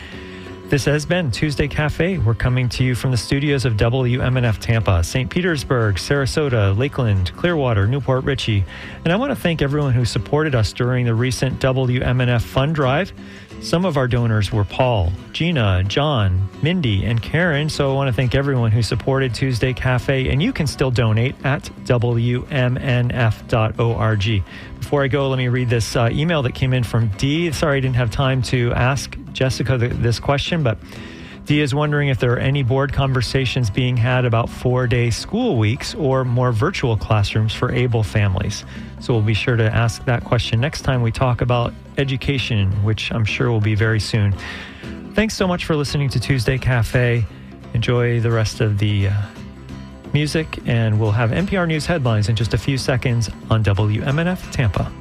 This has been Tuesday Cafe. We're coming to you from the studios of WMNF Tampa, St. Petersburg, Sarasota, Lakeland, Clearwater, Newport Richey. And I want to thank everyone who supported us during the recent WMNF Fund Drive. Some of our donors were Paul, Gina, John, Mindy, and Karen. So I want to thank everyone who supported Tuesday Cafe. And you can still donate at WMNF.org. Before I go, let me read this email that came in from Dee. Sorry I didn't have time to ask Jessica this question, but Dee is wondering if there are any board conversations being had about 4-day school weeks or more virtual classrooms for able families. So we'll be sure to ask that question next time we talk about education, which I'm sure will be very soon. Thanks so much for listening to Tuesday Cafe. Enjoy the rest of the music, and we'll have NPR News headlines in just a few seconds on WMNF Tampa.